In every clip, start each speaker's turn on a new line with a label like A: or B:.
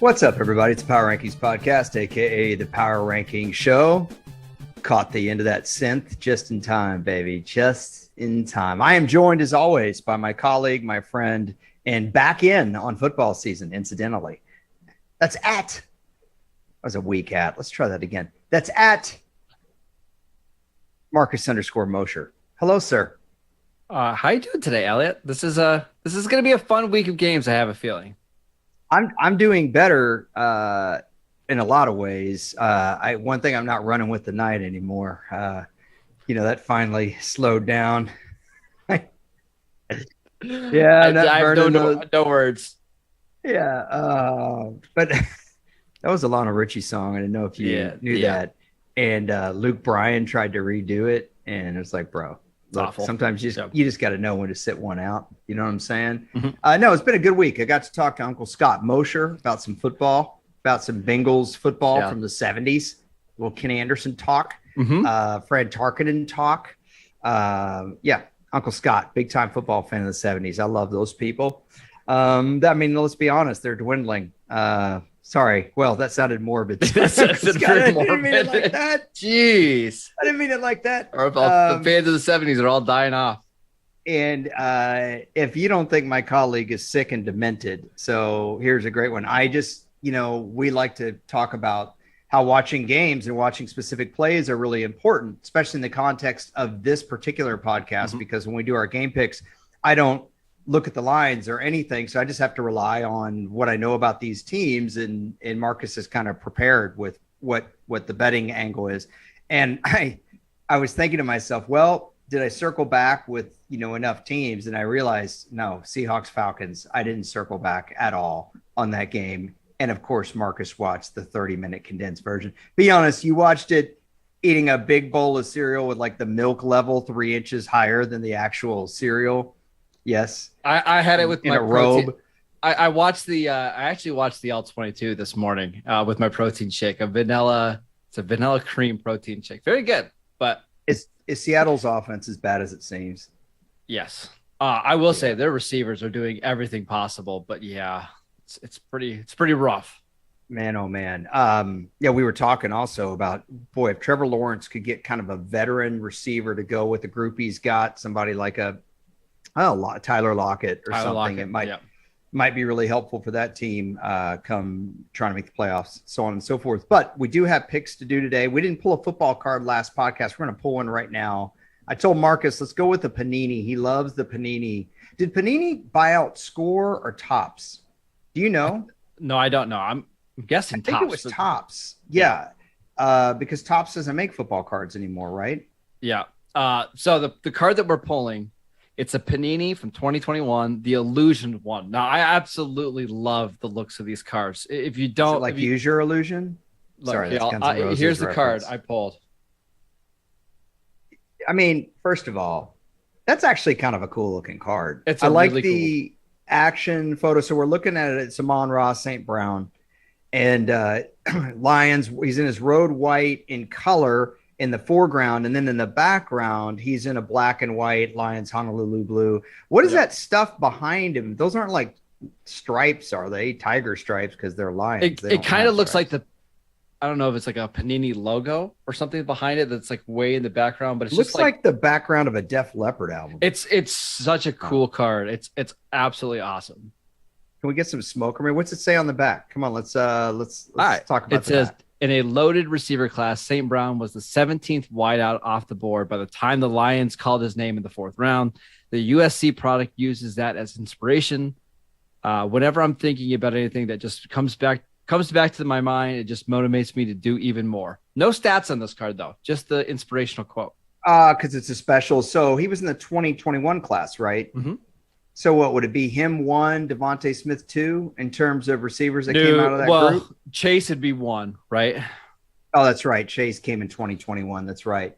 A: What's up, everybody? It's the Power Rankings Podcast, aka the Power Ranking Show. Caught the end of that synth just in time, baby. Just in time. I am joined, as always, by my colleague, my friend, and back in on football season, incidentally. That's at. That was a weak at. Let's try that again. That's at Marcus_Mosher. Hello, sir.
B: How you doing today, Elliot? This is going to be a fun week of games, I have a feeling.
A: I'm doing better in a lot of ways. One thing, I'm not running with the night anymore. That finally slowed down. Yeah,
B: I have no words.
A: Yeah, but that was a Lionel Richie song. I didn't know if you knew that. And Luke Bryan tried to redo it, and it was like, bro. Look, sometimes you just got to know when to sit one out. You know what I'm saying? Mm-hmm. No, it's been a good week. I got to talk to Uncle Scott Mosher about some football, about some Bengals football from the 70s. A little Kenny Anderson talk, Fred Tarkenton talk. Uncle Scott, big time football fan of the 70s. I love those people. Let's be honest, they're dwindling. Sorry. Well, that sounded morbid. I didn't mean it like that.
B: Jeez.
A: I didn't mean it like that.
B: The fans of the 70s are all dying off.
A: And if you don't think my colleague is sick and demented, so here's a great one. I just, we like to talk about how watching games and watching specific plays are really important, especially in the context of this particular podcast, because when we do our game picks, I don't look at the lines or anything. So I just have to rely on what I know about these teams. And Marcus is kind of prepared with what the betting angle is. And I was thinking to myself, well, did I circle back with, enough teams? And I realized, no, Seahawks, Falcons, I didn't circle back at all on that game. And of course, Marcus watched the 30-minute condensed version. Be honest, you watched it eating a big bowl of cereal with like the milk level 3 inches higher than the actual cereal. Yes,
B: I had it with my
A: robe.
B: I actually watched the L22 this morning with my protein shake. It's a vanilla cream protein shake. Very good. But
A: is Seattle's offense as bad as it seems?
B: Yes. I will say their receivers are doing everything possible, but it's pretty rough.
A: Man, oh man. We were talking also about, boy, if Trevor Lawrence could get kind of a veteran receiver to go with the group he's got, somebody like Tyler Lockett or something. It might be really helpful for that team come trying to make the playoffs, so on and so forth. But we do have picks to do today. We didn't pull a football card last podcast. We're going to pull one right now. I told Marcus, let's go with the Panini. He loves the Panini. Did Panini buy out Score or Topps? Do you know?
B: No, I don't know. I'm guessing
A: I think
B: Topps.
A: It was Topps. Yeah. Because Topps doesn't make football cards anymore, right?
B: Yeah. So the card that we're pulling, it's a Panini from 2021, the Illusion one. Now, I absolutely love the looks of these cards. If you don't
A: use your illusion.
B: Look, sorry, here's the card I pulled.
A: I mean, first of all, that's actually kind of a cool looking card.
B: I like really
A: the
B: cool
A: action photo. So we're looking at it. It's Amon-Ra St. Brown and Lions. He's in his road white in color in the foreground, and then in the background, he's in a black and white Lions Honolulu blue. What is that stuff behind him? Those aren't like stripes, are they? Tiger stripes, because they're Lions.
B: It kind of looks like I don't know if it's like a Panini logo or something behind it that's like way in the background, but it
A: looks like the background of a Def Leppard album.
B: It's such a cool card. It's absolutely awesome.
A: Can we get some smoke? I mean, what's it say on the back? Come on, let's talk about
B: it. Says, in a loaded receiver class, St. Brown was the 17th wideout off the board by the time the Lions called his name in the 4th round. The USC product uses that as inspiration. Whenever I'm thinking about anything that just comes back to my mind, it just motivates me to do even more. No stats on this card, though, just the inspirational quote.
A: Because it's a special. So he was in the 2021 class, right?
B: Mm-hmm.
A: So what would it be? Him one, Devontae Smith two, in terms of receivers that came out of
B: Dude,
A: that
B: well,
A: group?
B: Chase would be one, right?
A: Oh, that's right. Chase came in 2021. That's right.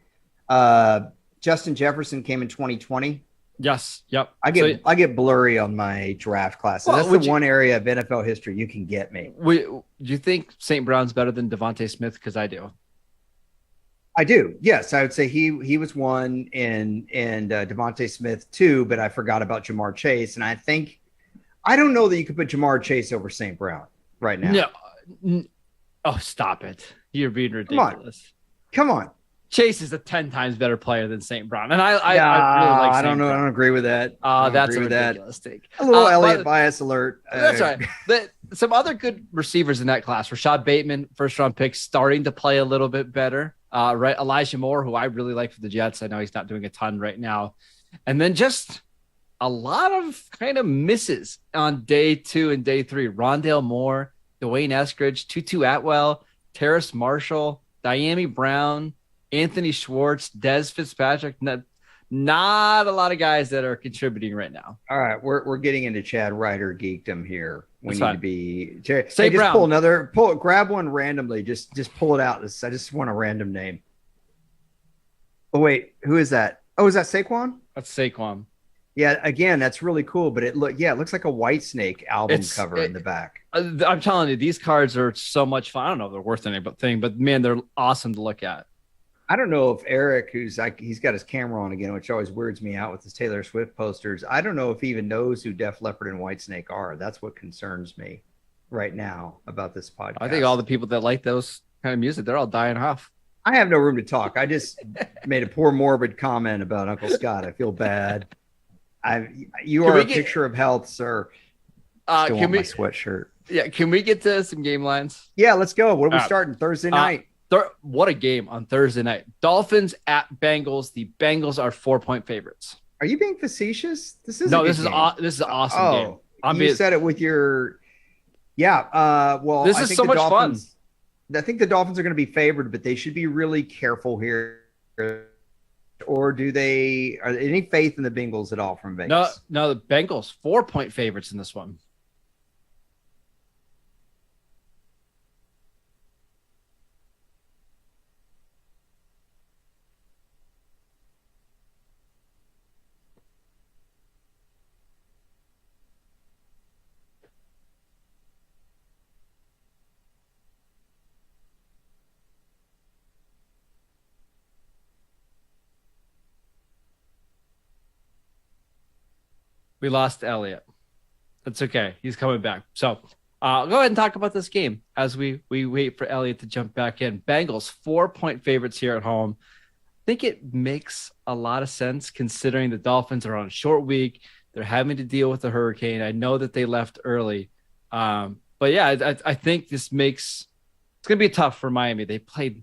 A: Uh, Justin Jefferson came in 2020.
B: Yes. Yep.
A: I get blurry on my draft classes.
B: Well,
A: That's the one area of NFL history you can get me.
B: Do you think St. Brown's better than Devontae Smith? Because I do.
A: I do. Yes, I would say he was one and Devontae Smith two, but I forgot about Jamar Chase, and I don't know that you could put Jamar Chase over St. Brown right now.
B: No. Oh, stop it. You're being ridiculous.
A: Come on.
B: Chase is a 10 times better player than St. Brown. And I really like
A: I don't know. Brown. I don't agree with that.
B: That's a ridiculous take.
A: A little Elliott bias alert.
B: That's right. Some other good receivers in that class. Rashad Bateman, first round pick, starting to play a little bit better. Right. Elijah Moore, who I really like for the Jets. I know he's not doing a ton right now. And then just a lot of kind of misses on day 2 and day 3. Rondale Moore, Dwayne Eskridge, Tutu Atwell, Terrace Marshall, Diami Brown, Anthony Schwartz, Dez Fitzpatrick. Not a lot of guys that are contributing right now.
A: All right, we're getting into Chad Ryder geekdom here. We need to be.
B: Say Brown.
A: Grab one randomly. Just pull it out. I just want a random name. Oh wait, who is that? Oh, is that Saquon?
B: That's Saquon.
A: Yeah, again, that's really cool. But it looks like a Whitesnake album cover in the back.
B: I'm telling you, these cards are so much fun. I don't know if they're worth anything, but man, they're awesome to look at.
A: I don't know if Eric, he's got his camera on again, which always weirds me out with his Taylor Swift posters. I don't know if he even knows who Def Leppard and Whitesnake are. That's what concerns me right now about this podcast.
B: I think all the people that like those kind of music, they're all dying off.
A: I have no room to talk. I just made a poor morbid comment about Uncle Scott. I feel bad. You are a picture of health, sir. Still want my sweatshirt.
B: Yeah, can we get to some game lines?
A: Yeah, let's go. What are we starting Thursday night?
B: What a game on Thursday night. Dolphins at Bengals. The Bengals are 4-point favorites.
A: Are you being facetious? This is
B: an awesome game.
A: You said it with your well,
B: this is so much fun.
A: I think the Dolphins are going to be favored, but they should be really careful here. Or are there any faith in the Bengals at all from Vegas?
B: No, the Bengals 4-point favorites in this one. We lost Elliott. That's okay. He's coming back. So go ahead and talk about this game as we wait for Elliott to jump back in. Bengals 4-point favorites here at home. I think it makes a lot of sense considering the Dolphins are on a short week. They're having to deal with the hurricane. I know that they left early. But yeah, I think it's going to be tough for Miami. They played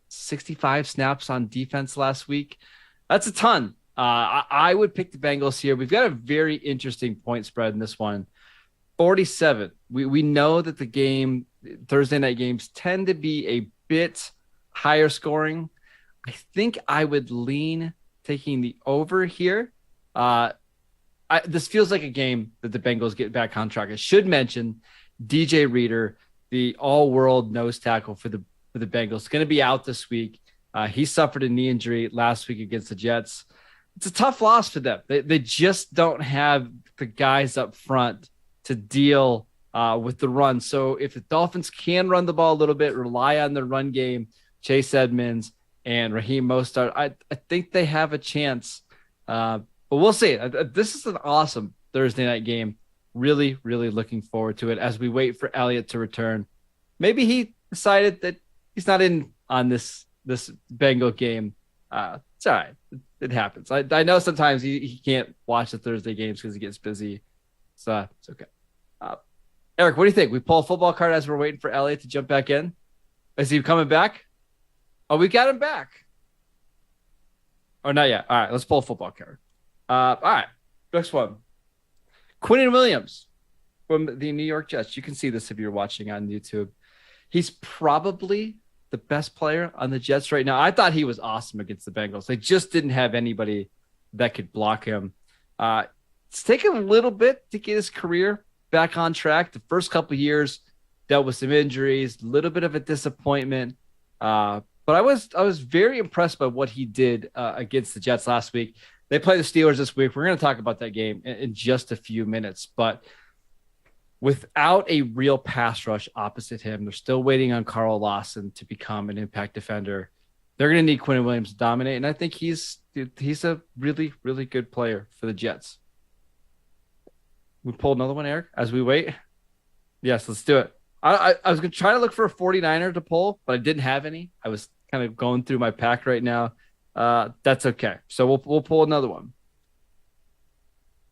B: 65 snaps on defense last week. That's a ton. I would pick the Bengals here. We've got a very interesting point spread in this one. 47. We know that the Thursday night games tend to be a bit higher scoring. I think I would lean taking the over here. This feels like a game that the Bengals get back on track. I should mention DJ Reader, the all-world nose tackle for the Bengals, is going to be out this week. He suffered a knee injury last week against the Jets. It's a tough loss for them. They just don't have the guys up front to deal with the run. So if the Dolphins can run the ball a little bit, rely on their run game, Chase Edmonds and Raheem Mostert, I think they have a chance. But we'll see. This is an awesome Thursday night game. Really, really looking forward to it as we wait for Elliott to return. Maybe he decided that he's not in on this Bengal game. It's all right. It happens. I know sometimes he can't watch the Thursday games because he gets busy. So it's okay. Eric, what do you think? We pull a football card as we're waiting for Elliott to jump back in. Is he coming back? Oh, we got him back. Or not yet. All right, let's pull a football card. All right, next one. Quinnen Williams from the New York Jets. You can see this if you're watching on YouTube. He's probably the best player on the Jets right now. I thought he was awesome against the Bengals. They just didn't have anybody that could block him. It's taken a little bit to get his career back on track. The first couple of years dealt with some injuries, a little bit of a disappointment. But I was very impressed by what he did against the Jets last week. They play the Steelers this week. We're going to talk about that game in just a few minutes. But without a real pass rush opposite him, they're still waiting on Carl Lawson to become an impact defender. They're going to need Quinn Williams to dominate, and I think he's a really, really good player for the Jets. We pull another one, Eric, as we wait. Yes, let's do it. I was going to try to look for a 49er to pull, but I didn't have any. I was kind of going through my pack right now. That's okay. So we'll pull another one.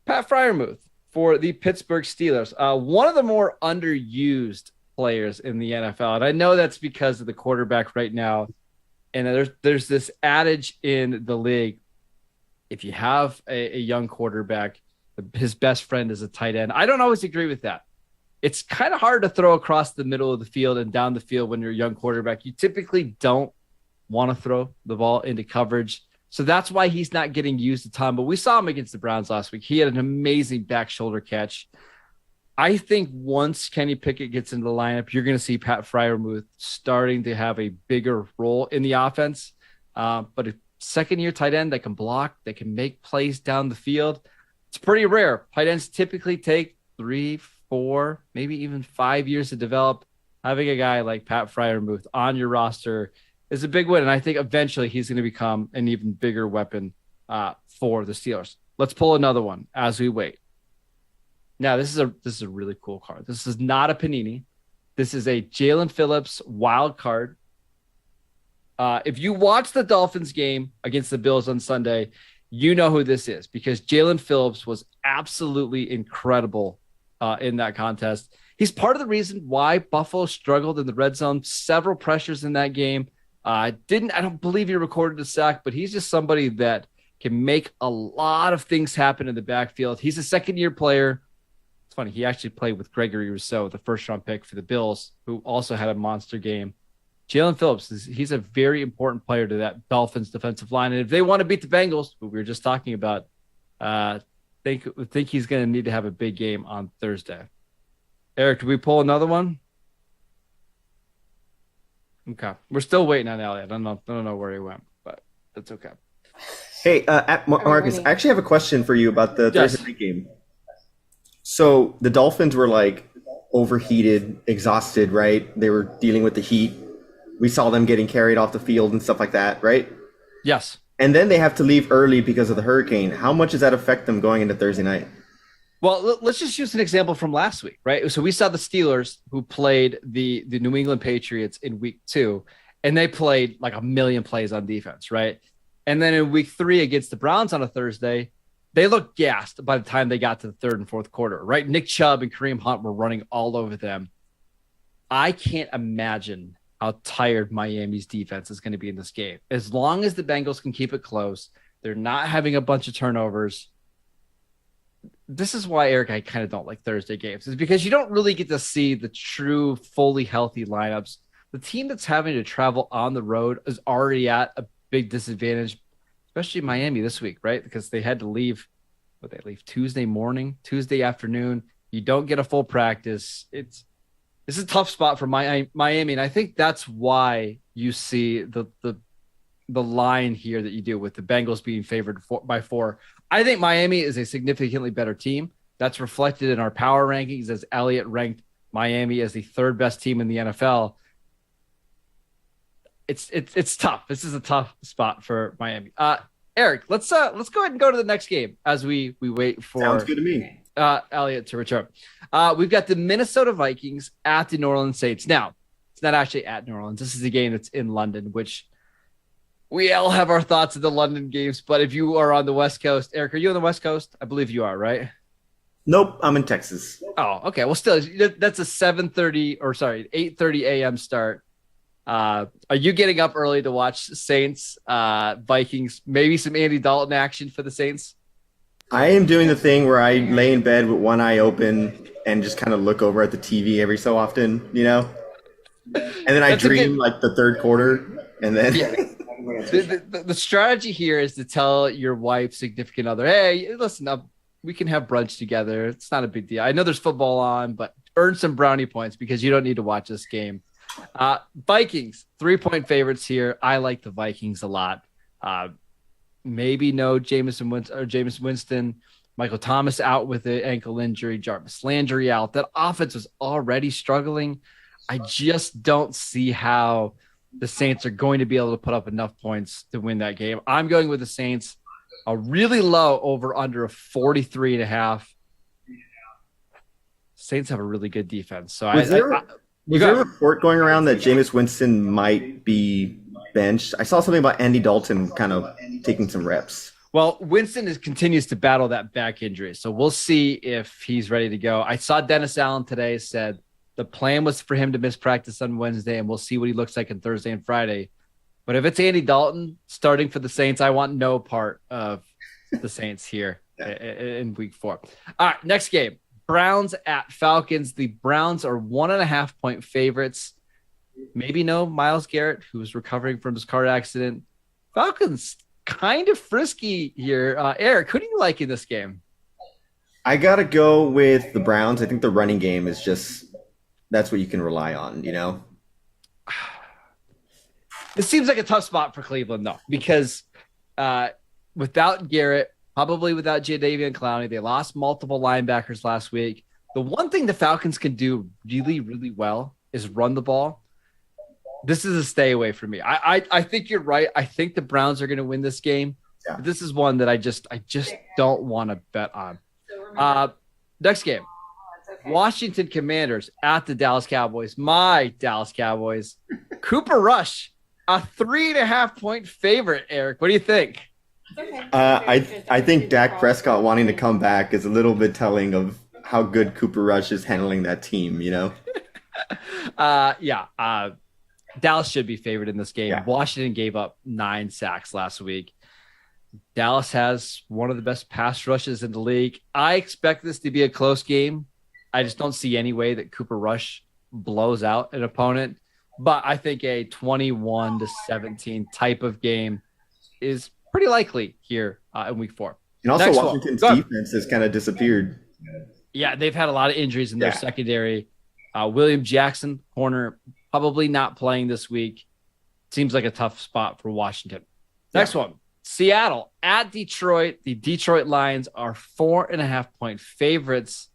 B: Pat Freiermuth for the Pittsburgh Steelers. One of the more underused players in the NFL. And I know that's because of the quarterback right now. And there's this adage in the league. If you have a young quarterback, his best friend is a tight end. I don't always agree with that. It's kind of hard to throw across the middle of the field and down the field when you're a young quarterback. You typically don't want to throw the ball into coverage. So that's why he's not getting used a ton. But we saw him against the Browns last week. He had an amazing back shoulder catch. I think once Kenny Pickett gets into the lineup, you're going to see Pat Freiermuth starting to have a bigger role in the offense. But a second-year tight end that can block, that can make plays down the field, it's pretty rare. Tight ends typically take 3, 4, maybe even 5 years to develop. Having a guy like Pat Freiermuth on your roster is a big win, and I think eventually he's going to become an even bigger weapon for the Steelers. Let's pull another one as we wait. Now, this is a really cool card. This is not a Panini. This is a Jalen Phillips wild card. If you watch the Dolphins game against the Bills on Sunday, you know who this is because Jalen Phillips was absolutely incredible in that contest. He's part of the reason why Buffalo struggled in the red zone. Several pressures in that game. I don't believe he recorded a sack, but he's just somebody that can make a lot of things happen in the backfield. He's a second-year player. It's funny. He actually played with Gregory Rousseau, the first-round pick for the Bills, who also had a monster game. Jalen Phillips, he's a very important player to that Dolphins defensive line. And if they want to beat the Bengals, who we were just talking about, think he's going to need to have a big game on Thursday. Eric, do we pull another one? Okay. We're still waiting on Elliot. I don't know where he went, but that's okay.
C: Hey, Marcus, I actually have a question for you about the Thursday night game. So the Dolphins were like overheated, exhausted, right? They were dealing with the heat. We saw them getting carried off the field and stuff like that, right?
B: Yes.
C: And then they have to leave early because of the hurricane. How much does that affect them going into Thursday night?
B: Well, let's just use an example from last week, right? So we saw the Steelers who played the New England Patriots in week 2, and they played like a million plays on defense, right? And then in week 3 against the Browns on a Thursday, they looked gassed by the time they got to the third and fourth quarter, right? Nick Chubb and Kareem Hunt were running all over them. I can't imagine how tired Miami's defense is going to be in this game. As long as the Bengals can keep it close, they're not having a bunch of turnovers. This is why, Eric, I kind of don't like Thursday games. Is because you don't really get to see the true, fully healthy lineups. The team that's having to travel on the road is already at a big disadvantage, especially Miami this week, right? Because they had to leave, they leave Tuesday morning, Tuesday afternoon. You don't get a full practice. It's a tough spot for Miami, and I think that's why you see the line here that you do with the Bengals being favored by 4. I think Miami is a significantly better team. That's reflected in our power rankings as Elliott ranked Miami as the 3rd best team in the NFL. It's tough. This is a tough spot for Miami. Eric, let's go ahead and go to the next game as we wait for
C: Sounds good to me.
B: Elliott to return. We've got the Minnesota Vikings at the New Orleans Saints. Now, it's not actually at New Orleans. This is a game that's in London, which we all have our thoughts of the London games. But if you are on the West Coast, Eric, are you on the West Coast? I believe you are, right?
C: Nope, I'm in Texas.
B: Oh, okay. Well, still, that's a 8:30 a.m. start. Are you getting up early to watch Saints, Vikings, maybe some Andy Dalton action for the Saints?
C: I am doing the thing where I lay in bed with one eye open and just kind of look over at the TV every so often, you know? And then I dream like the third quarter, and then
B: the strategy here is to tell your wife, significant other, hey, listen up, we can have brunch together. It's not a big deal. I know there's football on, but earn some brownie points because you don't need to watch this game. Vikings 3-point favorites here. I like the Vikings a lot. Maybe no Jameis Winston. Michael Thomas out with an ankle injury. Jarvis Landry out. That offense was already struggling. I just don't see how the Saints are going to be able to put up enough points to win that game. I'm going with the Saints. A really low over under a 43.5. Saints have a really good defense. So
C: was there a report going around that Jameis Winston might be benched? I saw something about Andy Dalton kind of taking some reps.
B: Well, Winston continues to battle that back injury. So we'll see if he's ready to go. I saw Dennis Allen today said the plan was for him to miss practice on Wednesday, and we'll see what he looks like on Thursday and Friday. But if it's Andy Dalton starting for the Saints, I want no part of the Saints here in week 4. All right, next game. Browns at Falcons. The Browns are 1.5-point favorites. Maybe no Myles Garrett, who's recovering from his car accident. Falcons kind of frisky here. Eric, who do you like in this game?
C: I got to go with the Browns. I think the running game is that's what you can rely on, you know?
B: This seems like a tough spot for Cleveland, though, because without Garrett, probably without Jadeveon Clowney, they lost multiple linebackers last week. The one thing the Falcons can do really, really well is run the ball. This is a stay away from me. I think you're right. I think the Browns are going to win this game. Yeah. This is one that I just don't want to bet on. Next game. Okay. Washington Commanders at the Dallas Cowboys. My Dallas Cowboys. Cooper Rush, a 3.5-point favorite, Eric. What do you think?
C: Okay. I think Dak Prescott wanting to come back is a little bit telling of how good Cooper Rush is handling that team, you know?
B: Dallas should be favored in this game.
C: Yeah.
B: Washington gave up 9 sacks last week. Dallas has one of the best pass rushes in the league. I expect this to be a close game. I just don't see any way that Cooper Rush blows out an opponent. But I think a 21-17 type of game is pretty likely here in week 4.
C: And also Washington's defense has kind of disappeared.
B: Yeah, they've had a lot of injuries in their secondary. William Jackson, corner, probably not playing this week. Seems like a tough spot for Washington. Next one, Seattle at Detroit. The Detroit Lions are 4.5-point favorites.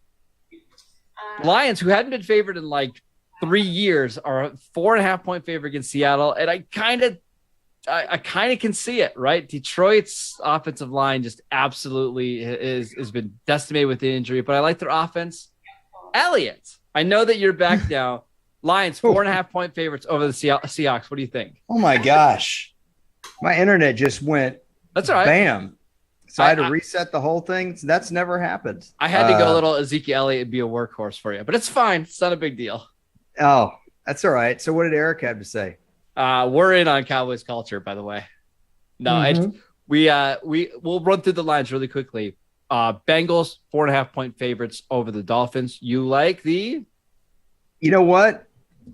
B: Lions, who hadn't been favored in like 3 years, are a 4.5-point favorite against Seattle. And I kind of can see it, right? Detroit's offensive line just absolutely has been decimated with the injury, but I like their offense. Elliott, I know that you're back now. Lions, 4.5-point favorites over the Seahawks. What do you think?
A: Oh my gosh. My internet just went.
B: That's all right.
A: Bam. So I had to reset the whole thing. That's never happened.
B: I had to go a little Ezekiel Elliott and be a workhorse for you, but it's fine. It's not a big deal.
A: Oh, that's all right. So what did Eric have to say?
B: We're in on Cowboys culture, by the way. No, we'll run through the lines really quickly. Bengals, 4.5-point favorites over the Dolphins. You like the?
A: You know what?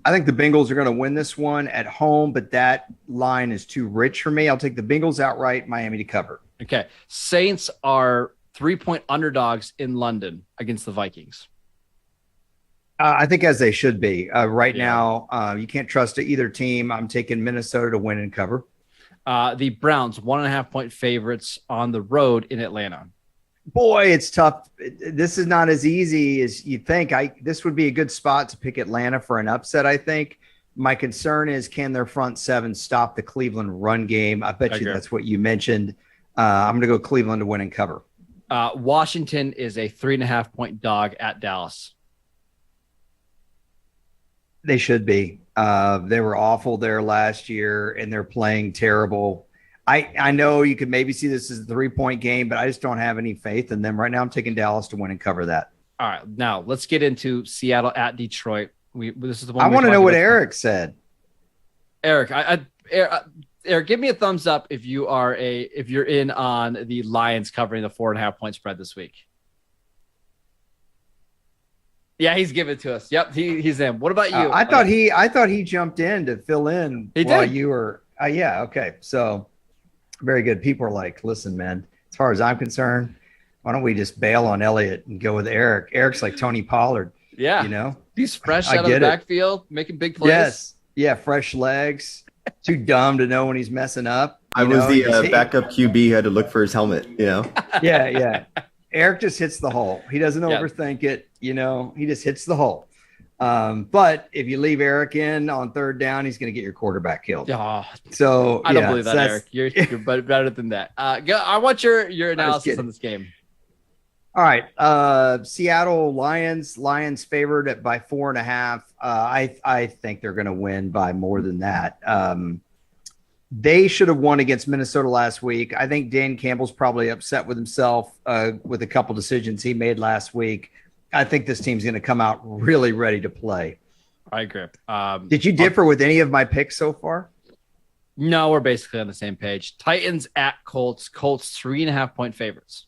A: I think the Bengals are going to win this one at home, but that line is too rich for me. I'll take the Bengals outright, Miami to cover.
B: Okay. Saints are 3-point underdogs in London against the Vikings.
A: I think as they should be. Now, you can't trust either team. I'm taking Minnesota to win and cover.
B: The Browns, 1.5-point favorites on the road in Atlanta.
A: Boy, it's tough. This is not as easy as you think. This would be a good spot to pick Atlanta for an upset, I think. My concern is, can their front seven stop the Cleveland run game? I bet you that's what you mentioned. I'm going to go Cleveland to win and cover.
B: Washington is a 3.5-point dog at Dallas.
A: They should be. They were awful there last year, and they're playing terrible. I know you could maybe see this as a 3-point game, but I just don't have any faith in them. Right now, I'm taking Dallas to win and cover that.
B: All right. Now, let's get into Seattle at Detroit. This is the one
A: I want to know what Eric said.
B: Eric, Eric, give me a thumbs up if you're in on the Lions covering the 4.5-point spread this week. Yeah, he's giving it to us. Yep, he's in. What about you?
A: I thought he jumped in to fill in while you were. Yeah, okay. So very good. People are like, listen, man. As far as I'm concerned, why don't we just bail on Elliott and go with Eric? Eric's like Tony Pollard.
B: Yeah,
A: you know,
B: he's fresh out of the backfield, making big plays.
A: Yes, yeah, fresh legs. Too dumb to know when he's messing up.
C: I was the backup QB who had to look for his helmet. You know.
A: Yeah. Eric just hits the hole. He doesn't overthink it. You know, he just hits the hole. But if you leave Eric in on third down, he's going to get your quarterback killed. So
B: I don't believe that, Eric. You're better than that. I want your analysis on this game.
A: All right. Seattle Lions favored by 4.5. I think they're going to win by more than that. They should have won against Minnesota last week. I think Dan Campbell's probably upset with himself with a couple decisions he made last week. I think this team's going to come out really ready to play.
B: I agree.
A: Did you differ with any of my picks so far?
B: No, we're basically on the same page. Titans at Colts. Colts 3.5-point favorites.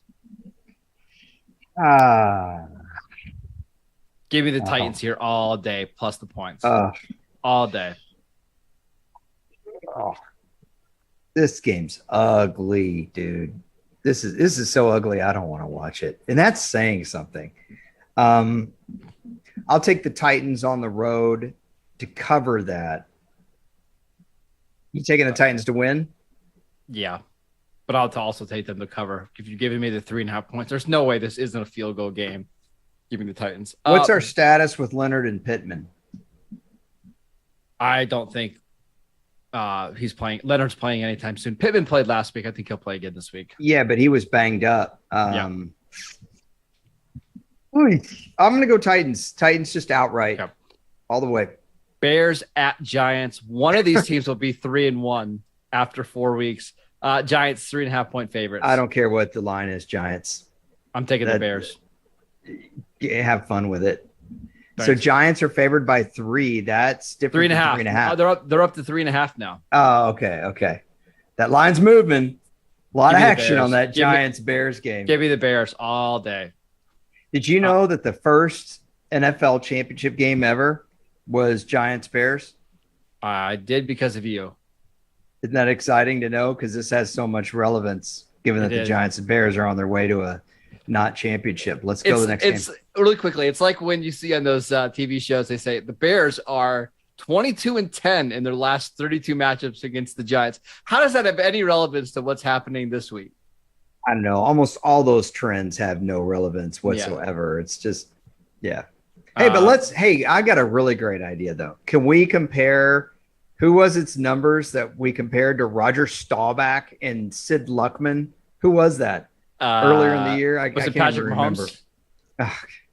B: Give me the Titans here all day plus the points. All day.
A: This game's ugly, dude. This is so ugly. I don't want to watch it. And that's saying something. I'll take the Titans on the road to cover that. You taking the Titans to win?
B: Yeah. But I'll also take them to cover. If you're giving me the 3.5 points, there's no way this isn't a field goal game. Give me the Titans.
A: What's our status with Leonard and Pittman?
B: I don't think he's playing. Leonard's playing anytime soon. Pittman played last week. I think he'll play again this week.
A: Yeah, but he was banged up. I'm going to go Titans. Titans just outright. Yep. All the way.
B: Bears at Giants. One of these teams will be 3-1 after 4 weeks. Giants 3.5-point favorites.
A: I don't care what the line is. Giants.
B: I'm taking the Bears.
A: Have fun with it. Thanks. So Giants are favored by 3. That's different.
B: 3.5. 3.5. They're up to 3.5 now.
A: Oh, okay. That line's moving. A lot of action on that Giants Bears game.
B: Give me the Bears all day.
A: Did you know that the first NFL championship game ever was Giants Bears?
B: I did because of you.
A: Isn't that exciting to know? Because this has so much relevance, given that the Giants and Bears are on their way to a not championship. Let's go to the next game.
B: Really quickly. It's like when you see on those TV shows, they say the Bears are 22-10 in their last 32 matchups against the Giants. How does that have any relevance to what's happening this week?
A: I don't know. Almost all those trends have no relevance whatsoever. Yeah. It's just, yeah. Hey, but I got a really great idea though. Can we compare who was its numbers that we compared to Roger Staubach and Sid Luckman? Who was that earlier in the year?
B: Was it Patrick Mahomes?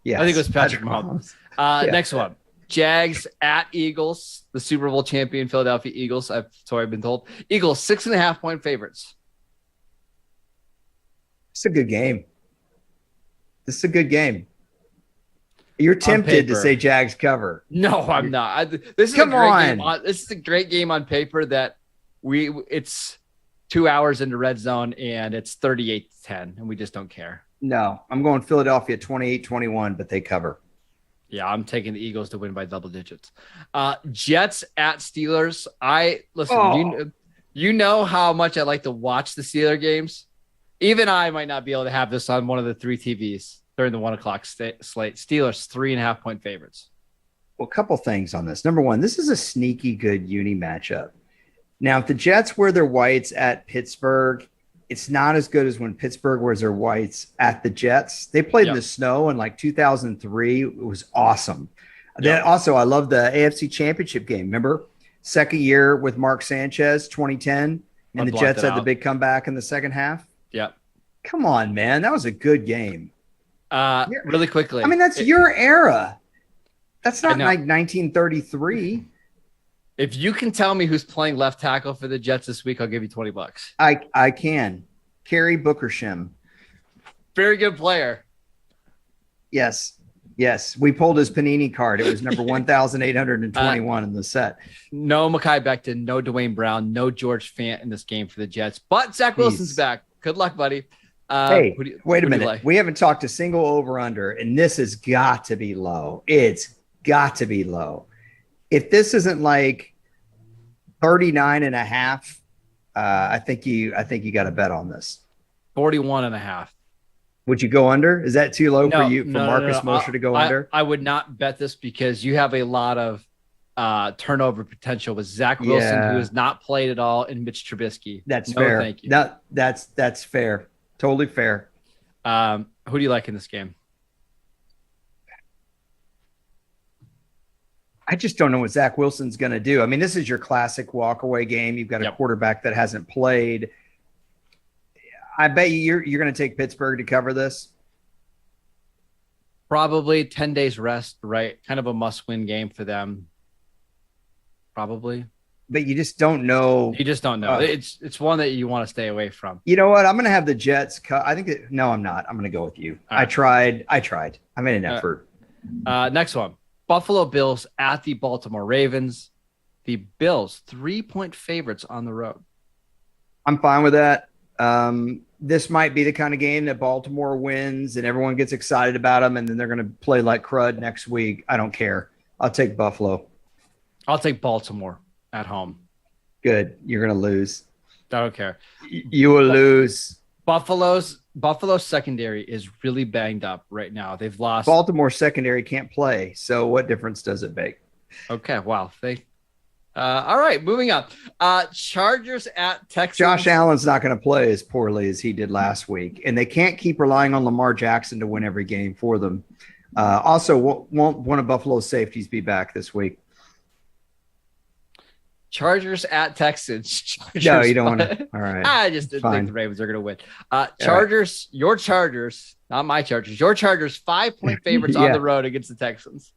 A: Yeah,
B: I think it was Patrick Mahomes. Next one. Jags at Eagles, the Super Bowl champion Philadelphia Eagles. So I've been told. Eagles 6.5-point favorites.
A: It's a good game. This is a good game. You're tempted to say Jags cover.
B: No, I'm not. This is a great game on paper that it's 2 hours into red zone and it's 38-10 and we just don't care.
A: No, I'm going Philadelphia 28-21, but they cover.
B: Yeah, I'm taking the Eagles to win by double digits. Jets at Steelers. You know how much I like to watch the Steeler games. Even I might not be able to have this on one of the 3 TVs during the 1 o'clock slate. Steelers 3.5-point favorites.
A: Well, a couple things on this. Number one, this is a sneaky good uni matchup. Now, if the Jets wear their whites at Pittsburgh, it's not as good as when Pittsburgh wears their whites at the Jets. They played in the snow in like 2003. It was awesome. Then also, I love the AFC Championship game. Remember, second year with Mark Sanchez, 2010, and the Jets had the big comeback in the second half.
B: Yep.
A: Come on, man. That was a good game.
B: Really quickly.
A: I mean, that's your era. That's not like 1933.
B: If you can tell me who's playing left tackle for the Jets this week, I'll give you $20.
A: I can. Kerry Bookersham.
B: Very good player.
A: Yes. We pulled his Panini card. It was number 1,821 in the set.
B: No Mekhi Becton, no Dwayne Brown, no George Fant in this game for the Jets. But Zach Wilson's back. Good luck, buddy.
A: Hey, wait a minute. We haven't talked a single over under, and this has got to be low. It's got to be low. If this isn't like 39.5, I think you got to bet on this.
B: 41.5.
A: Would you go under? Is that too low for you, for Marcus Mosher to go under?
B: I would not bet this because you have a lot of turnover potential with Zach Wilson, who has not played at all, and Mitch Trubisky.
A: That's fair.
B: Thank you.
A: That's fair. Totally fair.
B: Who do you like in this game?
A: I just don't know what Zach Wilson's going to do. I mean, this is your classic walk-away game. You've got a quarterback that hasn't played. I bet you're going to take Pittsburgh to cover this.
B: Probably 10 days rest, right? Kind of a must-win game for them. Probably.
A: But you just don't know.
B: You just don't know. It's one that you want to stay away from.
A: You know what? I'm going to have the Jets cut. I think no, I'm not. I'm going to go with you. Right. I tried. I made an effort.
B: Next one. Buffalo Bills at the Baltimore Ravens. The Bills, 3-point favorites on the road.
A: I'm fine with that. This might be the kind of game that Baltimore wins and everyone gets excited about them, and then they're going to play like crud next week. I don't care. I'll take Buffalo.
B: I'll take Baltimore at home.
A: Good. You're going to lose.
B: I don't care.
A: You will lose.
B: Buffalo's secondary is really banged up right now. They've lost.
A: Baltimore secondary can't play. So what difference does it make?
B: Okay. Wow. All right. Moving on. Chargers at Texans.
A: Josh Allen's not going to play as poorly as he did last week, and they can't keep relying on Lamar Jackson to win every game for them. Also, won't one of Buffalo's safeties be back this week?
B: Chargers at Texans.
A: No, you don't want to. All right.
B: I just didn't think the Ravens are going to win. Chargers, right. Your Chargers, not my Chargers. Your Chargers, 5-point favorites on the road against the Texans.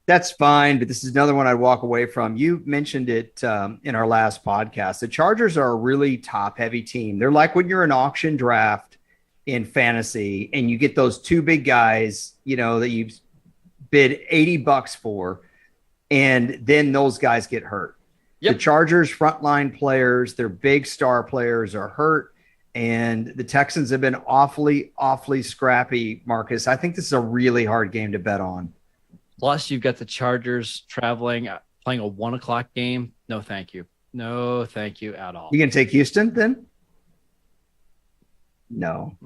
A: That's fine, but this is another one I'd walk away from. You mentioned it in our last podcast. The Chargers are a really top-heavy team. They're like when you're an auction draft in fantasy and you get those two big guys, that you've bid $80 for, and then those guys get hurt. Yep. The Chargers frontline players, their big star players are hurt, and the Texans have been awfully, awfully scrappy, Marcus. I think this is a really hard game to bet on.
B: Plus, you've got the Chargers traveling, playing a 1:00 game. No, thank you. No, thank you at all.
A: You going to take Houston then? No.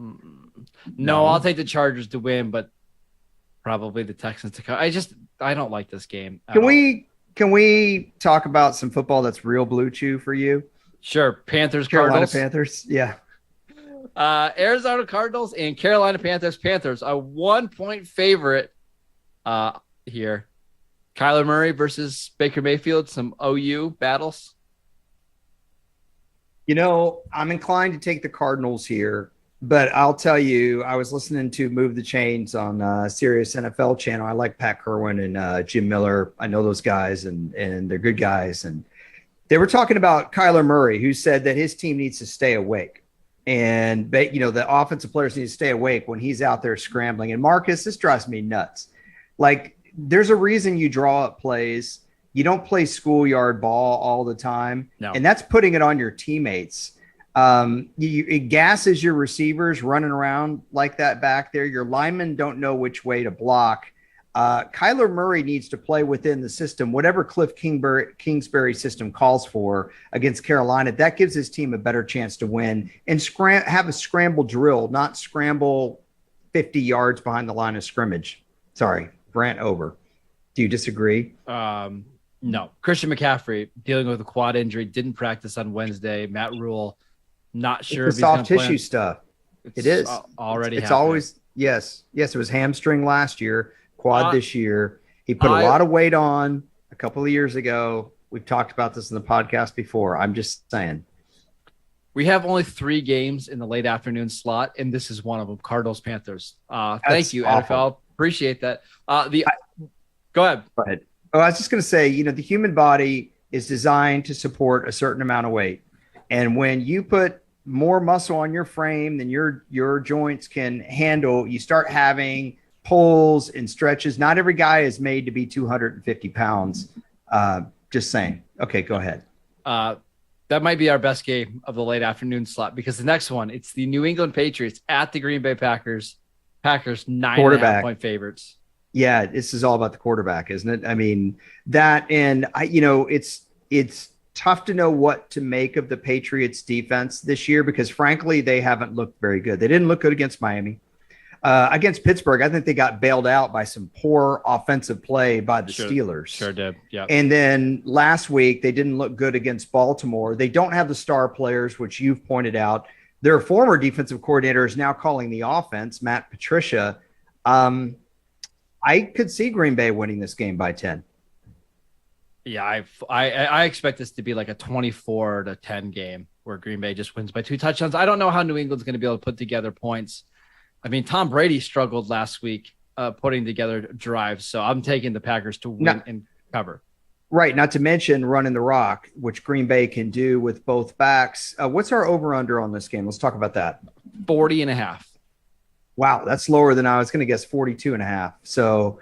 B: No, I'll take the Chargers to win, but probably the Texans to come. I don't like this game.
A: Can we talk about some football that's real blue chew for you?
B: Sure. Panthers,
A: Carolina
B: Cardinals.
A: Panthers. Yeah.
B: Arizona Cardinals and Carolina Panthers. Panthers, a 1-point favorite here. Kyler Murray versus Baker Mayfield. Some OU battles.
A: I'm inclined to take the Cardinals here. But I'll tell you, I was listening to Move the Chains on Sirius NFL channel. I like Pat Kerwin and Jim Miller. I know those guys, and they're good guys. And they were talking about Kyler Murray, who said that his team needs to stay awake. And, the offensive players need to stay awake when he's out there scrambling. And, Marcus, this drives me nuts. Like, there's a reason you draw up plays. You don't play schoolyard ball all the time.
B: No.
A: And that's putting it on your teammates. It gasses your receivers running around like that back there. Your linemen don't know which way to block. Kyler Murray needs to play within the system, whatever Cliff Kingsbury system calls for against Carolina. That gives his team a better chance to win and have a scramble drill, not scramble 50 yards behind the line of scrimmage. Sorry, Brant over. Do you disagree?
B: No. Christian McCaffrey dealing with a quad injury, didn't practice on Wednesday. Matt Rule. Not sure
A: it's
B: if
A: the soft tissue stuff. It is
B: already.
A: It's always yes. It was hamstring last year, quad this year. He put a lot of weight on a couple of years ago. We've talked about this in the podcast before. I'm just saying.
B: We have only 3 games in the late afternoon slot, and this is one of them. Cardinals Panthers. Thank you, awful. NFL. Appreciate that. Go ahead.
A: Go ahead. Oh, I was just going to say, the human body is designed to support a certain amount of weight, and when you put more muscle on your frame than your joints can handle, you start having pulls and stretches. Not every guy is made to be 250 pounds. Just saying. Okay, go ahead.
B: That might be our best game of the late afternoon slot, because the next one, it's the New England Patriots at the Green Bay Packers. Packers 9.5-point favorites.
A: Yeah, this is all about the quarterback, isn't it? I mean, that, and it's tough to know what to make of the Patriots defense this year, because frankly, they haven't looked very good. They didn't look good against Miami. Against Pittsburgh, I think they got bailed out by some poor offensive play by the Steelers.
B: Sure did. Yeah.
A: And then last week, they didn't look good against Baltimore. They don't have the star players, which you've pointed out. Their former defensive coordinator is now calling the offense, Matt Patricia. I could see Green Bay winning this game by 10.
B: Yeah, I expect this to be like a 24-10 game where Green Bay just wins by 2 touchdowns. I don't know how New England's going to be able to put together points. I mean, Tom Brady struggled last week putting together drives, so I'm taking the Packers to win and cover.
A: Right, not to mention running the rock, which Green Bay can do with both backs. What's our over-under on this game? Let's talk about that.
B: 40.5.
A: Wow, that's lower than I was going to guess, 42.5. So,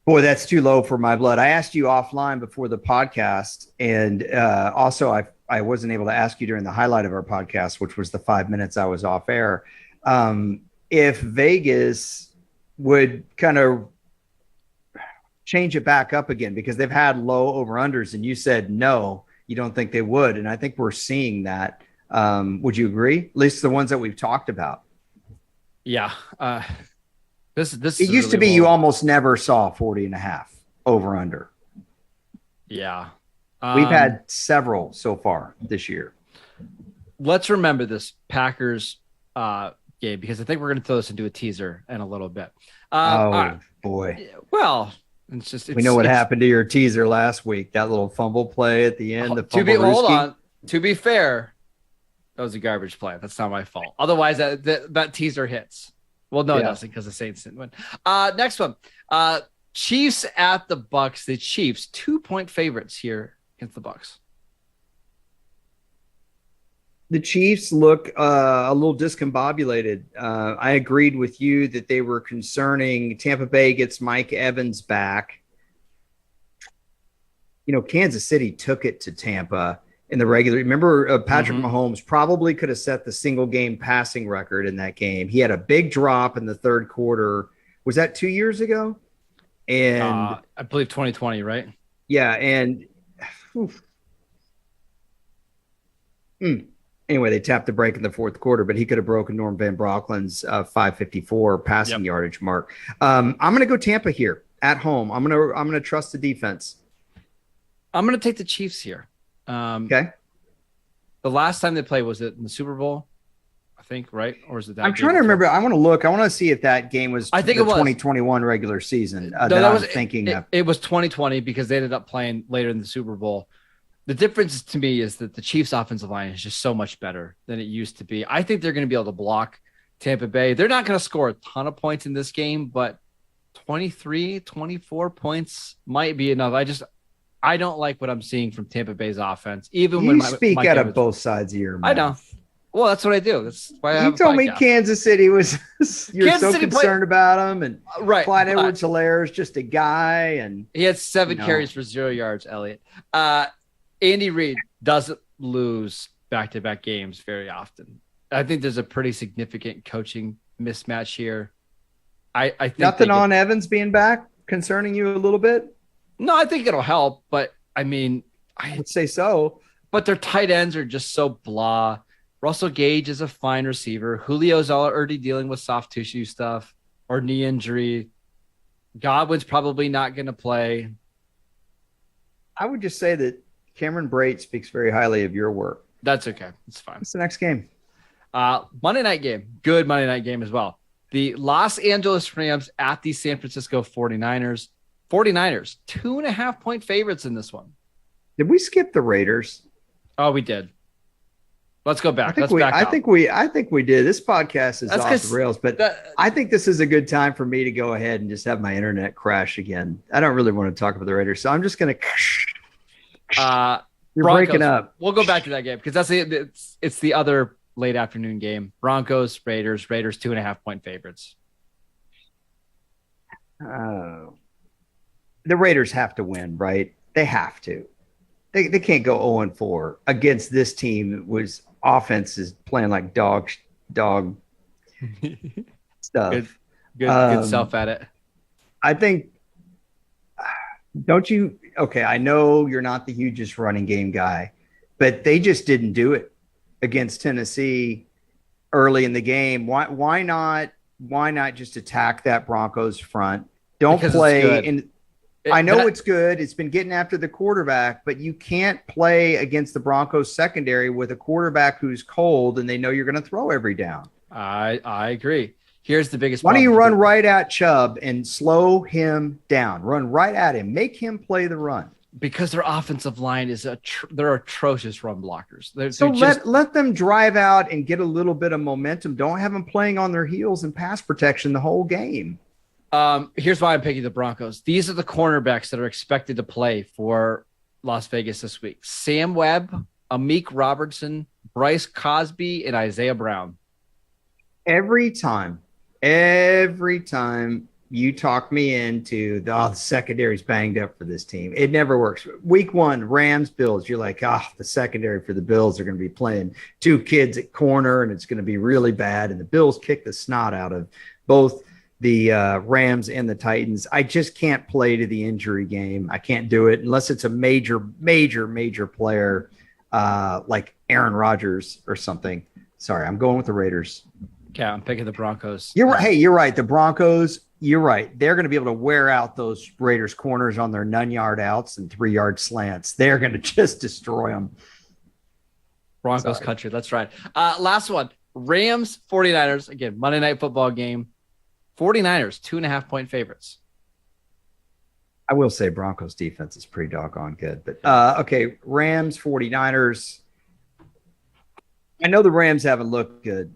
A: boy, that's too low for my blood. I asked you offline before the podcast, and also I wasn't able to ask you during the highlight of our podcast, which was the 5 minutes I was off air. If Vegas would kind of change it back up again, because they've had low over-unders, and you said no, you don't think they would. And I think we're seeing that. Would you agree? At least the ones that we've talked about.
B: Yeah. This
A: it used to be you almost never saw 40.5 over-under.
B: Yeah.
A: We've had several so far this year.
B: Let's remember this Packers game, because I think we're going to throw this into a teaser in a little bit.
A: Boy.
B: Well,
A: we know what happened to your teaser last week. That little fumble play at the end.
B: Hold on. To be fair, that was a garbage play. That's not my fault. Otherwise, that teaser hits. Well, no, it doesn't, because the Saints didn't win. Next one. Chiefs at the Bucks. The Chiefs 2-point favorites here against the Bucks.
A: The Chiefs look a little discombobulated. I agreed with you that they were concerning. Tampa Bay gets Mike Evans back. Kansas City took it to Tampa in the regular. Remember, Patrick Mahomes probably could have set the single-game passing record in that game. He had a big drop in the third quarter. Was that 2 years ago? And
B: I believe 2020, right?
A: Yeah, and anyway, they tapped the break in the fourth quarter, but he could have broken Norm Van Brocklin's 554 passing yardage mark. I'm going to go Tampa here at home. I'm going to trust the defense.
B: I'm going to take the Chiefs here.
A: Okay.
B: The last time they played, was it in the Super Bowl? I think, right? Or is it that?
A: I'm trying to remember. I want to look. I want to see if that game was
B: the
A: 2021 regular season.
B: It was 2020, because they ended up playing later in the Super Bowl. The difference to me is that the Chiefs' offensive line is just so much better than it used to be. I think they're going to be able to block Tampa Bay. They're not going to score a ton of points in this game, but 23, 24 points might be enough. I don't like what I'm seeing from Tampa Bay's offense. Even when
A: you speak out of both sides of your mouth.
B: I know. Well, that's what I do. That's why
A: you told me Kansas City was. You're so concerned about them, and Clyde Edwards-Helaire is just a guy, and
B: he had 7 carries for 0 yards. Elliot. Andy Reid doesn't lose back-to-back games very often. I think there's a pretty significant coaching mismatch here. I think
A: nothing on Evans being back concerning you a little bit.
B: No, I think it'll help, but I mean,
A: I would say so.
B: But their tight ends are just so blah. Russell Gage is a fine receiver. Julio's already dealing with soft tissue stuff or knee injury. Godwin's probably not going to play.
A: I would just say that Cameron Brate speaks very highly of your work.
B: That's okay. It's fine.
A: What's the next game?
B: Monday night game. Good Monday night game as well. The Los Angeles Rams at the San Francisco 49ers. 49ers, 2.5-point favorites in this one.
A: Did we skip the Raiders?
B: Oh, we did. Let's go back.
A: I think we did. This podcast is off the rails, but I think this is a good time for me to go ahead and just have my internet crash again. I don't really want to talk about the Raiders, so I'm just going to. You're
B: Broncos,
A: breaking up.
B: We'll go back to that game, because it's the other late afternoon game. Broncos, Raiders, 2.5-point favorites.
A: The Raiders have to win, right? They have to. They can't go 0-4 against this team that was offense is playing like dog stuff.
B: Good self at it.
A: I think, don't you? Okay, I know you're not the hugest running game guy, but they just didn't do it against Tennessee early in the game. Why not just attack that Broncos front? Don't play in. I know it's good. It's been getting after the quarterback, but you can't play against the Broncos secondary with a quarterback who's cold and they know you're going to throw every down.
B: I agree. Here's the biggest
A: problem. Why don't you run
B: right
A: right at Chubb and slow him down? Run right at him. Make him play the run.
B: Because their offensive line is they're atrocious run blockers.
A: Let them drive out and get a little bit of momentum. Don't have them playing on their heels and pass protection the whole game.
B: Here's why I'm picking the Broncos. These are the cornerbacks that are expected to play for Las Vegas this week. Sam Webb, Amik Robertson, Bryce Cosby, and Isaiah Brown.
A: Every time you talk me into the secondary's banged up for this team, it never works. Week 1, Rams, Bills, you're like, the secondary for the Bills are going to be playing 2 kids at corner, and it's going to be really bad. And the Bills kick the snot out of both the Rams and the Titans. I just can't play to the injury game. I can't do it unless it's a major player like Aaron Rodgers or something. Sorry, I'm going with the Raiders.
B: Yeah, I'm picking the Broncos.
A: You're right. Hey, you're right. The Broncos, you're right. They're going to be able to wear out those Raiders corners on their 9-yard outs and 3-yard slants. They're going to just destroy them.
B: Broncos country. That's right. Last one. Rams, 49ers. Again, Monday Night Football game. 49ers, 2.5-point favorites.
A: I will say Broncos defense is pretty doggone good. But, okay, Rams, 49ers. I know the Rams haven't looked good.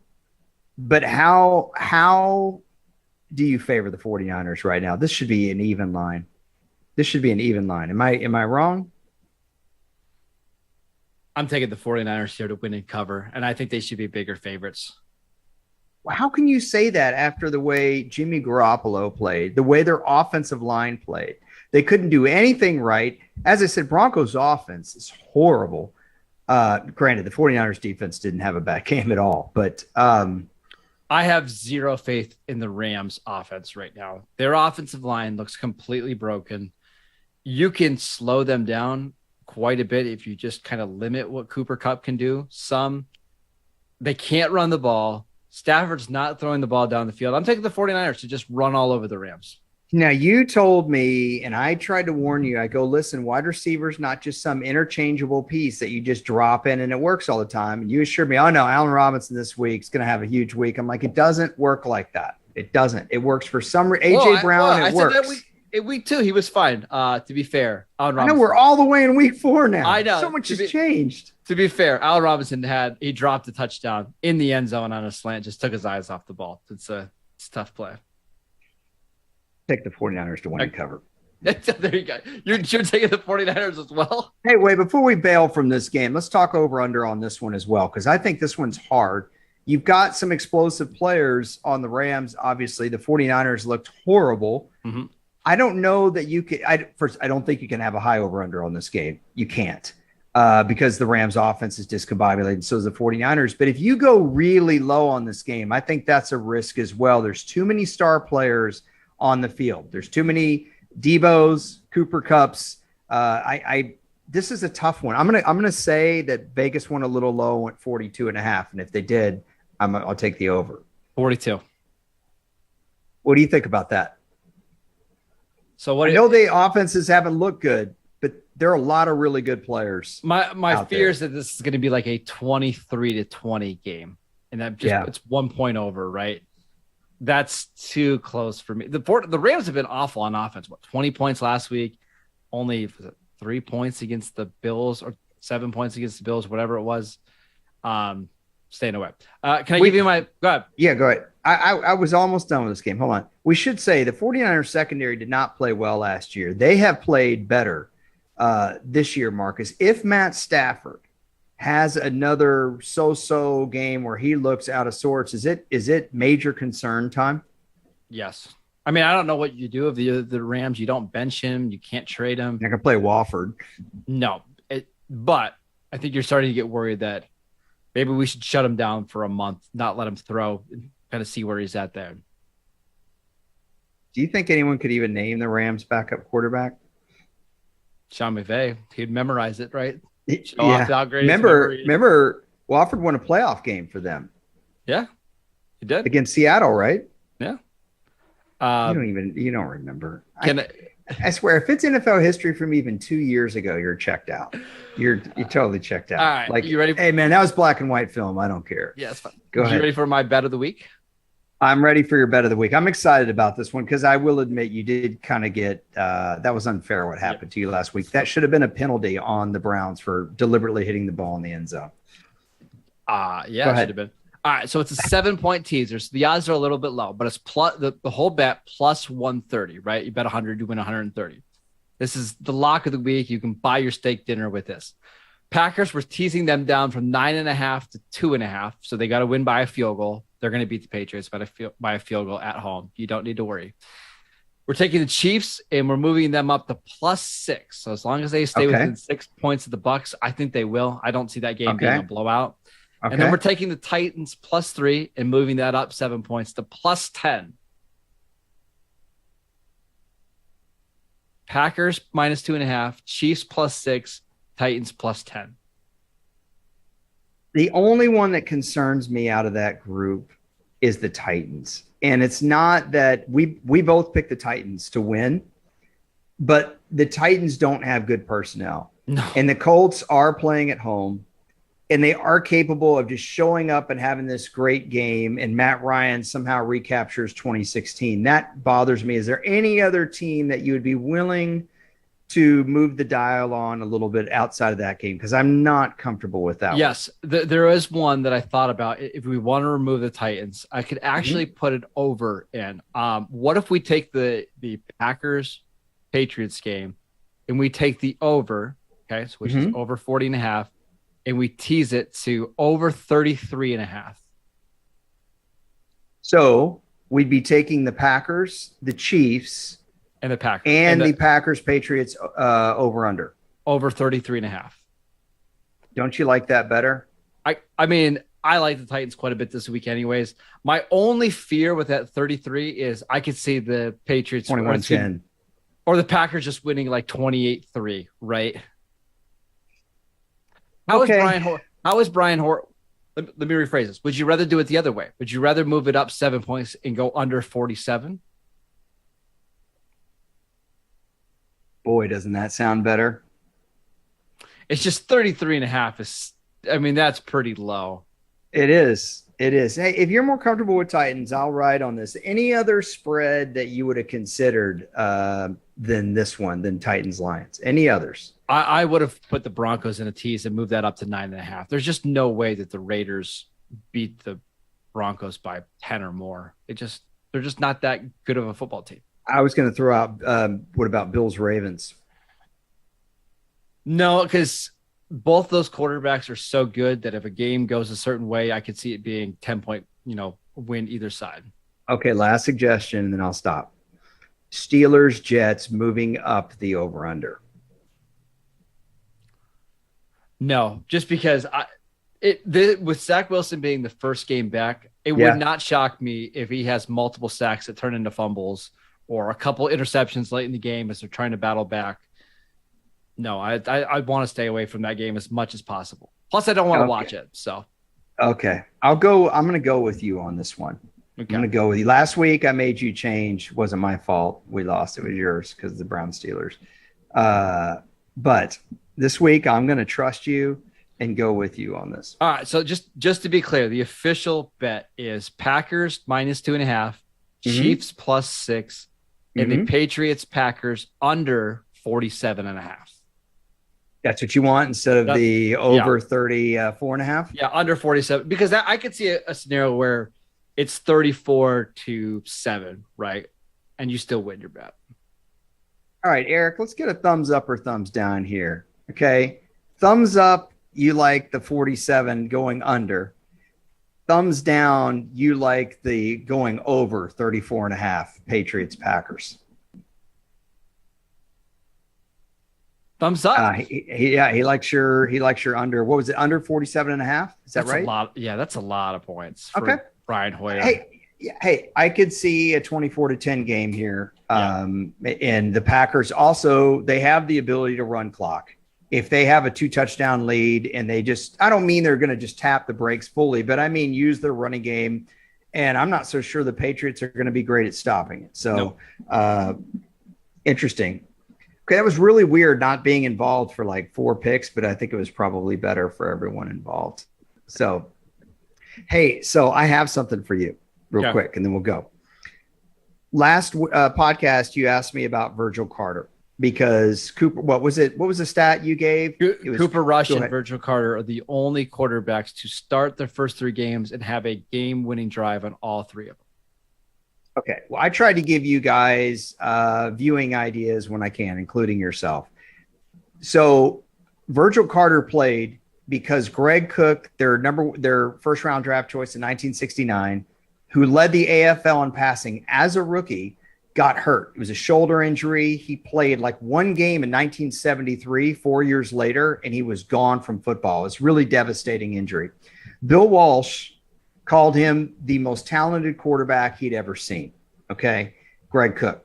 A: But how do you favor the 49ers right now? This should be an even line. Am I wrong?
B: I'm taking the 49ers here to win and cover, and I think they should be bigger favorites.
A: How can you say that after the way Jimmy Garoppolo played, the way their offensive line played? They couldn't do anything right. As I said, Broncos offense is horrible. Granted, the 49ers defense didn't have a bad game at all, but
B: I have zero faith in the Rams offense right now. Their offensive line looks completely broken. You can slow them down quite a bit if you just kind of limit what Cooper Kupp can do. They can't run the ball. Stafford's not throwing the ball down the field. I'm taking the 49ers to just run all over the Rams.
A: Now, you told me, and I tried to warn you, I go, listen, wide receiver's not just some interchangeable piece that you just drop in and it works all the time. And you assured me, oh, no, Allen Robinson this week is going to have a huge week. I'm like, it doesn't work like that. It doesn't. It works for some – A.J. Brown, it works.
B: Said that week 2, he was fine, to be fair.
A: Allen Robinson. I know we're all the way in week 4 now.
B: I know.
A: So much has changed.
B: To be fair, Allen Robinson he dropped a touchdown in the end zone on a slant, just took his eyes off the ball. It's a tough play.
A: Take the 49ers to win and cover.
B: There you go. You're taking the 49ers as well?
A: Hey, wait, before we bail from this game, let's talk over-under on this one as well, because I think this one's hard. You've got some explosive players on the Rams. Obviously, the 49ers looked horrible.
B: Mm-hmm.
A: I don't know that you could – I don't think you can have a high over-under on this game. You can't because the Rams' offense is discombobulated, and so is the 49ers. But if you go really low on this game, I think that's a risk as well. There's too many star players – on the field. There's too many Debos, Cooper Kupps. This is a tough one. I'm gonna say that Vegas went a little low, went 42.5, and if they did, I'll take the over.
B: 42.
A: What do you think about that?
B: So
A: I know the offenses haven't looked good, but there are a lot of really good players.
B: My fear is that this is going to be like a 23-20 game, and that it's 1 point over, right? That's too close for me. The Rams have been awful on offense. 20 points last week, only 3 points against the Bills or 7 points against the Bills, whatever it was. Staying away. Can I give you my – go ahead.
A: Yeah, go ahead. I was almost done with this game. Hold on. We should say the 49ers secondary did not play well last year. They have played better this year, Marcus. If Matt Stafford has another so-so game where he looks out of sorts, is it major concern time?
B: Yes. I mean, I don't know what you do of the Rams. You don't bench him. You can't trade him.
A: I can play Wofford.
B: No. But I think you're starting to get worried that maybe we should shut him down for a month, not let him throw, and kind of see where he's at there.
A: Do you think anyone could even name the Rams' backup quarterback?
B: Sean McVay, he'd memorize it, right?
A: Yeah. Remember, Wofford won a playoff game for them.
B: Yeah, he did
A: against Seattle, right?
B: Yeah.
A: You don't remember. I swear, if it's NFL history from even 2 years ago, you're checked out. You're totally checked out.
B: All right,
A: like,
B: you ready?
A: Hey, man, that was black and white film. I don't care.
B: Yeah, it's fine.
A: Go ahead.
B: You ready for my bet of the week?
A: I'm ready for your bet of the week. I'm excited about this one because I will admit you did kind of get that was unfair what happened to you last week. That should have been a penalty on the Browns for deliberately hitting the ball in the end zone.
B: Yeah, it should have been. All right, so it's a 7-point teaser. So the odds are a little bit low, but it's plus the whole bet plus 130, right? You bet 100, you win 130. This is the lock of the week. You can buy your steak dinner with this. Packers were teasing them down from 9.5 to 2.5, so they got to win by a field goal. They're going to beat the Patriots by a field goal at home. You don't need to worry. We're taking the Chiefs and we're moving them up to +6. So as long as they stay within 6 points of the Bucs, I think they will. I don't see that game being a blowout. Okay. And then we're taking the Titans +3 and moving that up 7 points to +10. Packers -2.5, Chiefs +6, Titans +10.
A: The only one that concerns me out of that group is the Titans. And it's not that we both picked the Titans to win, but the Titans don't have good personnel.
B: No.
A: And the Colts are playing at home, and they are capable of just showing up and having this great game, and Matt Ryan somehow recaptures 2016. That bothers me. Is there any other team that you would be willing to move the dial on a little bit outside of that game? Because I'm not comfortable with that.
B: Yes, there is one that I thought about. If we want to remove the Titans, I could actually put it over in. What if we take the Packers Patriots game and we take the over, okay, so which is over 40.5, and we tease it to over 33.5.
A: So we'd be taking the Packers, the Chiefs,
B: and the Packers
A: and the Packers Patriots over
B: 33.5.
A: Don't you like that better?
B: I mean, I like the Titans quite a bit this week anyways. My only fear with that 33 is I could see the Patriots
A: 21-10
B: or the Packers just winning like 28-3, right? How is Brian Hoyer? Let me rephrase this. Would you rather do it the other way? Would you rather move it up 7 points and go under 47?
A: Boy, doesn't that sound better?
B: It's just 33.5 is, I mean, that's pretty low.
A: It is. It is. Hey, if you're more comfortable with Titans, I'll ride on this. Any other spread that you would have considered than this one, than Titans Lions? Any others?
B: I would have put the Broncos in a tease and moved that up to 9.5. There's just no way that the Raiders beat the Broncos by 10 or more. They're just not that good of a football team.
A: I was going to throw out, what about Bills Ravens?
B: No, because both those quarterbacks are so good that if a game goes a certain way, I could see it being 10-point, win either side.
A: Okay, last suggestion, and then I'll stop. Steelers Jets moving up the over/under.
B: No, just because with Zach Wilson being the first game back, it would not shock me if he has multiple sacks that turn into fumbles or a couple interceptions late in the game as they're trying to battle back. No, I want to stay away from that game as much as possible. Plus, I don't want to watch it. So,
A: okay, I'm going to go with you on this one. Okay. I'm going to go with you. Last week, I made you change. Wasn't my fault. We lost. It was yours because of the Brown Steelers. But this week, I'm going to trust you and go with you on this.
B: All right. So just to be clear, the official bet is Packers -2.5, Chiefs +6, and the Patriots Packers under 47.5.
A: That's what you want instead of the over 34.5?
B: Yeah, under 47. Because I could see a scenario where it's 34-7, right? And you still win your bet.
A: All right, Eric, let's get a thumbs up or thumbs down here. Okay. Thumbs up, you like the 47 going under. Thumbs down, you like the going over 34.5 Patriots Packers.
B: Thumbs up.
A: He likes your under. What was it? Under 47.5? Is that right?
B: A lot. Yeah, that's a lot of points for Brian Hoyer.
A: Hey, I could see a 24-10 game here. And the Packers also, they have the ability to run clock. If they have a 2-touchdown lead and I don't mean they're going to just tap the brakes fully, but I mean use their running game. And I'm not so sure the Patriots are going to be great at stopping it. So interesting. Okay, that was really weird not being involved for like 4 picks, but I think it was probably better for everyone involved. So, hey, so I have something for you real quick, and then we'll go. Last podcast, you asked me about Virgil Carter because Cooper, what was it? What was the stat you gave?
B: Cooper Rush and Virgil Carter are the only quarterbacks to start their first 3 games and have a game-winning drive on all 3 of them.
A: Okay. Well, I tried to give you guys viewing ideas when I can, including yourself. So Virgil Carter played because Greg Cook, their first round draft choice in 1969, who led the AFL in passing as a rookie, got hurt. It was a shoulder injury. He played like 1 game in 1973, 4 years later, and he was gone from football. It's really devastating injury. Bill Walsh called him the most talented quarterback he'd ever seen. Okay. Greg Cook.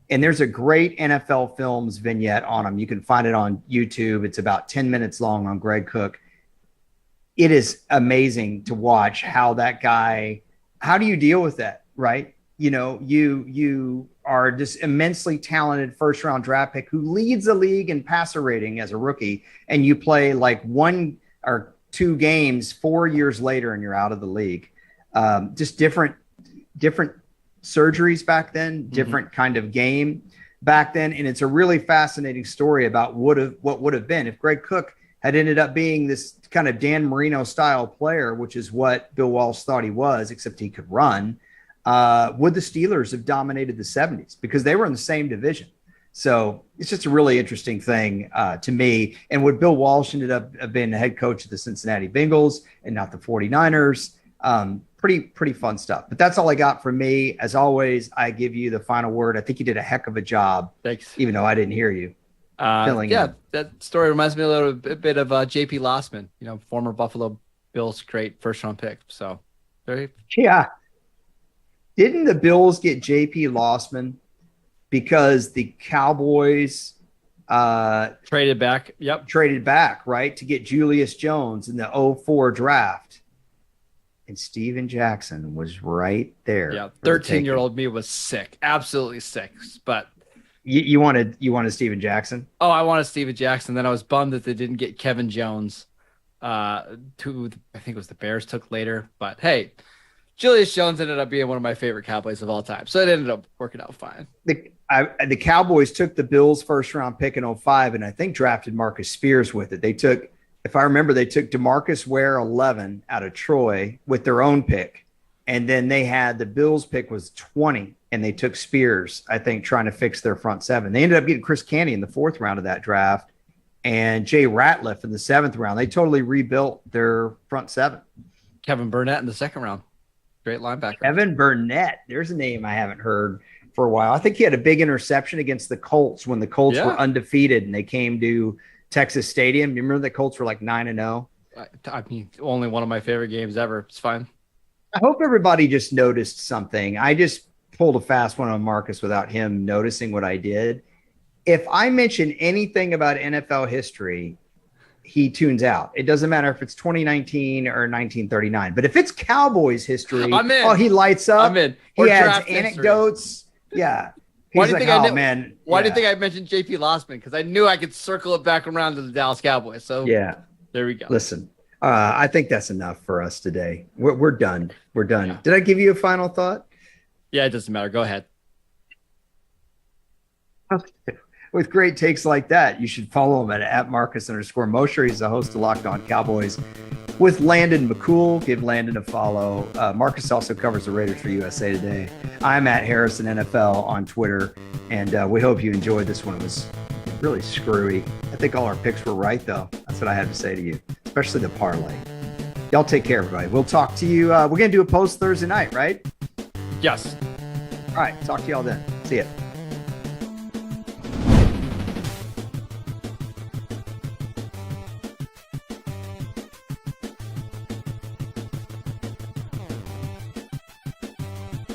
A: And there's a great NFL Films vignette on him. You can find it on YouTube. It's about 10 minutes long on Greg Cook. It is amazing to watch how that guy, how do you deal with that? Right. You know, you are this immensely talented first round draft pick who leads the league in passer rating as a rookie. And you play like 1 or 2 games 4 years later and you're out of the league. Just different surgeries back then, different kind of game back then. And it's a really fascinating story about what would have been if Greg Cook had ended up being this kind of Dan Marino style player, which is what Bill Walsh thought he was, except he could run. Would the Steelers have dominated the 70s because they were in the same division? So it's just a really interesting thing to me. And would Bill Walsh ended up being the head coach of the Cincinnati Bengals and not the 49ers? Pretty fun stuff. But that's all I got from me. As always, I give you the final word. I think you did a heck of a job.
B: Thanks.
A: Even though I didn't hear you.
B: That story reminds me a little bit of JP Lossman, former Buffalo Bills great first round pick. So
A: yeah. Didn't the Bills get JP Lossman because the Cowboys
B: traded back? Yep.
A: Traded back, right, to get Julius Jones in the 2004 draft. And Steven Jackson was right there.
B: Yeah, 13-year-old me was sick, absolutely sick. But
A: you wanted Steven Jackson?
B: Oh, I wanted Steven Jackson. Then I was bummed that they didn't get Kevin Jones, who I think it was the Bears took later. But hey, Julius Jones ended up being one of my favorite Cowboys of all time, so it ended up working out fine.
A: The Cowboys took the Bills' first-round pick in 2005, and I think drafted Marcus Spears with it. They took. If I remember, they took DeMarcus Ware 11 out of Troy with their own pick. And then they had the Bills pick was 20 and they took Spears, I think, trying to fix their front 7. They ended up getting Chris Canty in the 4th round of that draft and Jay Ratliff in the 7th round. They totally rebuilt their front 7.
B: Kevin Burnett in the 2nd round. Great linebacker.
A: Kevin Burnett. There's a name I haven't heard for a while. I think he had a big interception against the Colts when the Colts were undefeated and they came to Texas Stadium. You remember the Colts were like 9-0?
B: I mean, only one of my favorite games ever. It's fine.
A: I hope everybody just noticed something. I just pulled a fast one on Marcus without him noticing what I did. If I mention anything about NFL history, he tunes out. It doesn't matter if it's 2019 or 1939. But if it's Cowboys history, he lights up.
B: I'm in.
A: He adds anecdotes. Yeah.
B: Why do you think I mentioned JP Lossman? Because I knew I could circle it back around to the Dallas Cowboys. So
A: yeah,
B: there we go.
A: Listen, I think that's enough for us today. We're done. We're done. Yeah. Did I give you a final thought?
B: Yeah, it doesn't matter. Go ahead.
A: With great takes like that, you should follow him at Marcus_Mosher. He's the host of Locked On Cowboys with Landon McCool. Give Landon a follow. Marcus also covers the Raiders for USA Today. I'm at Harrison NFL on Twitter, and we hope you enjoyed this one. It was really screwy. I think all our picks were right, though. That's what I had to say to you, especially the parlay. Y'all take care, everybody. We'll talk to you. We're going to do a post Thursday night, right?
B: Yes.
A: All right. Talk to y'all then. See ya.